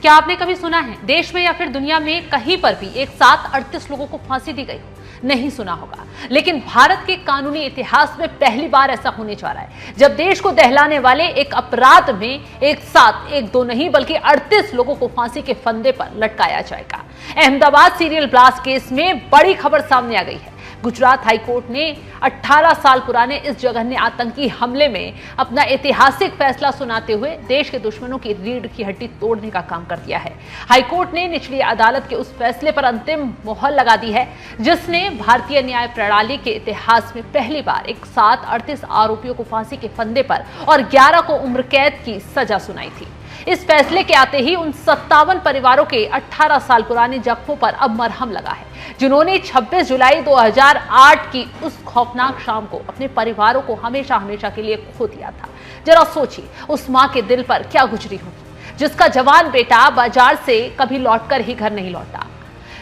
क्या आपने कभी सुना है देश में या फिर दुनिया में कहीं पर भी एक साथ 38 लोगों को फांसी दी गई? नहीं सुना होगा, लेकिन भारत के कानूनी इतिहास में पहली बार ऐसा होने जा रहा है जब देश को दहलाने वाले एक अपराध में एक साथ एक दो नहीं बल्कि 38 लोगों को फांसी के फंदे पर लटकाया जाएगा। अहमदाबाद सीरियल ब्लास्ट केस में बड़ी खबर सामने आ गई है। गुजरात हाईकोर्ट ने 18 साल पुराने इस जघन्य आतंकी हमले में अपना ऐतिहासिक फैसला सुनाते हुए देश के दुश्मनों की रीढ़ की हड्डी तोड़ने का काम कर दिया है। हाईकोर्ट ने निचली अदालत के उस फैसले पर अंतिम मोहर लगा दी है जिसने भारतीय न्याय प्रणाली के इतिहास में पहली बार एक साथ 38 आरोपियों को फांसी के फंदे पर और 11 को उम्र कैद की सजा सुनाई थी। इस फैसले के आते ही उन 57 परिवारों के 18 साल पुराने जख्मों पर अब मरहम लगा है, जिन्होंने 26 जुलाई 2008 की उस खौफनाक शाम को अपने परिवारों को हमेशा हमेशा के लिए खो दिया था। जरा सोचिए उस मां के दिल पर क्या गुजरी होगी जिसका जवान बेटा बाजार से कभी लौटकर ही घर नहीं लौटा,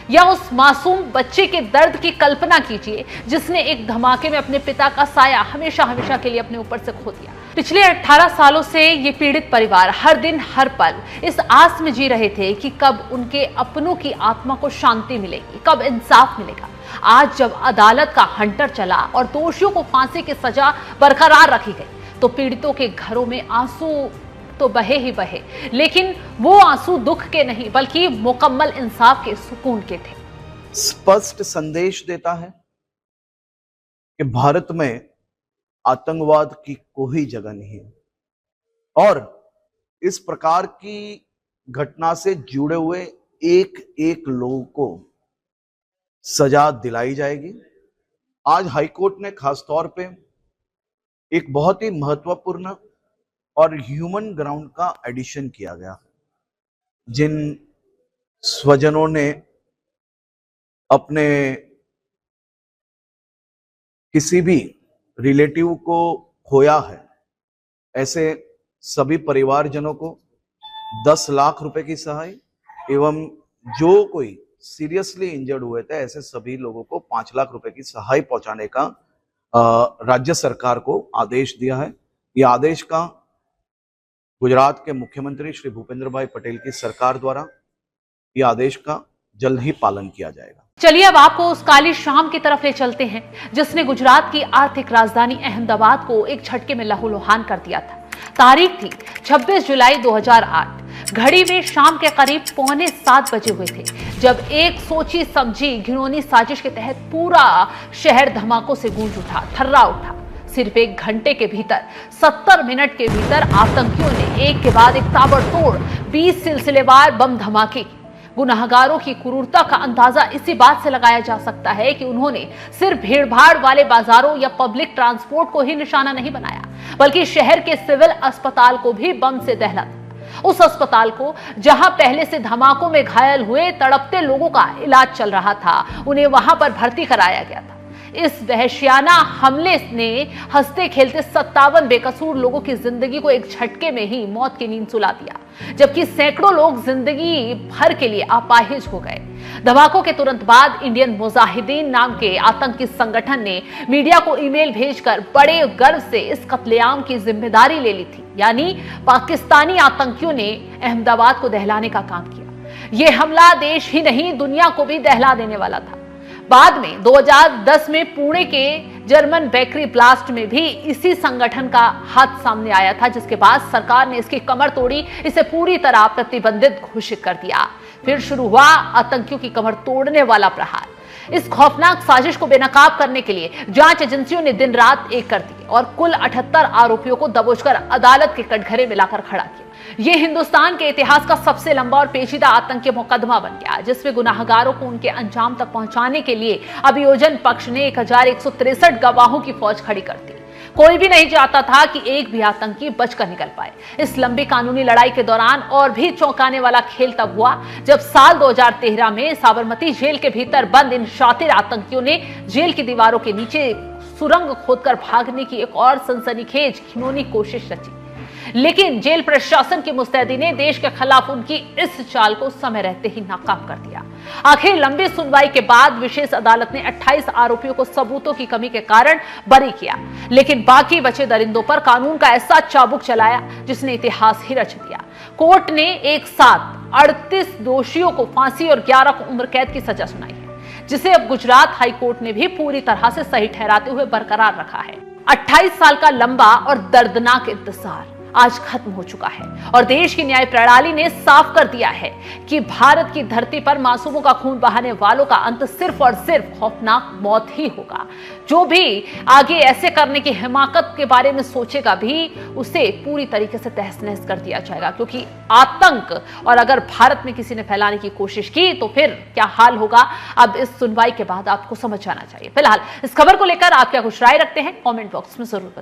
या उस मासूम बच्चे के दर्द की कल्पना कीजिए जिसने एक धमाके में अपने पिता का साया हमेशा हमेशा के लिए अपने ऊपर से खो दिया। पिछले 18 सालों से ये पीड़ित परिवार हर दिन हर पल इस आस में जी रहे थे कि कब उनके अपनों की आत्मा को शांति मिलेगी, कब इंसाफ मिलेगा। आज जब अदालत का हंटर चला और दोषियों को फांसी की सजा बरकरार रखी गई तो पीड़ितों के घरों में आंसू तो बहे ही बहे, लेकिन वो आंसू दुख के नहीं बल्कि मुकम्मल इंसाफ के सुकून के थे। स्पष्ट संदेश देता है कि भारत में आतंकवाद की कोई जगह नहीं है और इस प्रकार की घटना से जुड़े हुए एक एक लोगों को सजा दिलाई जाएगी। आज हाईकोर्ट ने खासतौर पे एक बहुत ही महत्वपूर्ण और ह्यूमन ग्राउंड का एडिशन किया गया। जिन स्वजनों ने अपने किसी भी रिलेटिव को खोया है, ऐसे सभी परिवारजनों को 10 लाख रुपए की सहाय एवं जो कोई सीरियसली इंजर्ड हुए थे ऐसे सभी लोगों को 5 लाख रुपए की सहाय पहुंचाने का राज्य सरकार को आदेश दिया है। यह आदेश का गुजरात के मुख्यमंत्री श्री भूपेंद्र भाई पटेल की सरकार द्वारा यह आदेश का जल्द ही पालन किया जाएगा। चलिए अब आपको उस काली शाम की तरफ ले चलते हैं जिसने गुजरात की आर्थिक राजधानी अहमदाबाद को एक झटके में लहूलुहान कर दिया था। तारीख थी 26 जुलाई 2008। घड़ी में शाम के करीब 6:45 बजे हुए थे जब एक सोची समझी घिनौनी साजिश के तहत पूरा शहर धमाकों से गूंज उठा, थर्रा उठा। सिर्फ 1 घंटे के भीतर 70 मिनट के भीतर आतंकियों ने एक के बाद एक ताबड़तोड़ 20 सिलसिलेवार बम धमाके। गुनाहगारों की क्रूरता का अंदाजा इसी बात से लगाया जा सकता है कि उन्होंने सिर्फ भीड़भाड़ वाले बाजारों या पब्लिक ट्रांसपोर्ट को ही निशाना नहीं बनाया बल्कि शहर के सिविल अस्पताल को भी बम से दहला दिया। उस अस्पताल को जहां पहले से धमाकों में घायल हुए तड़पते लोगों का इलाज चल रहा था, उन्हें वहां पर भर्ती कराया गया था। इस वहशियाना हमले ने हंसते खेलते 57 बेकसूर लोगों की जिंदगी को एक झटके में ही मौत की नींद सुला दिया, जबकि सैकड़ों लोग जिंदगी भर के लिए अपाहिज हो गए। धमाकों के तुरंत बाद इंडियन मुजाहिदीन नाम के आतंकी संगठन ने मीडिया को ईमेल भेजकर बड़े गर्व से इस कत्लेआम की जिम्मेदारी ले ली थी। यानी पाकिस्तानी आतंकियों ने अहमदाबाद को दहलाने का काम किया। यह हमला देश ही नहीं दुनिया को भी दहला देने वाला था। बाद में 2010 में पुणे के जर्मन बेकरी ब्लास्ट में भी इसी संगठन का हाथ सामने आया था, जिसके बाद सरकार ने इसकी कमर तोड़ी, इसे पूरी तरह प्रतिबंधित घोषित कर दिया। फिर शुरू हुआ आतंकियों की कमर तोड़ने वाला प्रहार। इस खौफनाक साजिश को बेनकाब करने के लिए जांच एजेंसियों ने दिन रात एक कर दी और कुल 78 आरोपियों को दबोचकर अदालत के कटघरे में लाकर खड़ा किया। यह हिंदुस्तान के इतिहास का सबसे लंबा और पेचीदा आतंकी मुकदमा बन गया, जिसमें गुनाहगारों को उनके अंजाम तक पहुंचाने के लिए अभियोजन पक्ष ने 1163 गवाहों की फौज खड़ी कर दी। कोई भी नहीं चाहता था कि एक भी आतंकी बचकर निकल पाए। इस लंबी कानूनी लड़ाई के दौरान और भी चौंकाने वाला खेल तब हुआ जब साल 2013 में साबरमती जेल के भीतर बंद इन शातिर आतंकियों ने जेल की दीवारों के नीचे सुरंग खोदकर भागने की एक और सनसनीखेज घिनौनी कोशिश रची। लेकिन जेल प्रशासन की मुस्तैदी ने देश के खिलाफ उनकी इस चाल को समय रहते ही नाकाम कर दिया। आखिर लंबी सुनवाई के बाद विशेष अदालत ने 28 आरोपियों को सबूतों की कमी के कारण बरी किया, लेकिन बाकी बचे दरिंदों पर कानून का ऐसा चाबुक चलाया जिसने इतिहास ही रच दिया। कोर्ट ने एक साथ 38 दोषियों को फांसी और 11 को उम्र कैद की सजा सुनाई है, जिसे अब गुजरात हाई कोर्ट ने भी पूरी तरह से सही ठहराते हुए बरकरार रखा है। 28 साल का लंबा और दर्दनाक इंतजार आज खत्म हो चुका है और देश की न्याय प्रणाली ने साफ कर दिया है कि भारत की धरती पर मासूमों का खून बहाने वालों का अंत सिर्फ और सिर्फ खौफनाक मौत ही होगा। जो भी आगे ऐसे करने की हिमाकत के बारे में सोचेगा भी, उसे पूरी तरीके से तहस नहस कर दिया जाएगा, क्योंकि आतंक और अगर भारत में किसी ने फैलाने की कोशिश की तो फिर क्या हाल होगा, अब इस सुनवाई के बाद आपको समझ आना चाहिए। फिलहाल इस खबर को लेकर आप क्या कुछ राय रखते हैं, कमेंट बॉक्स में जरूर बताएं।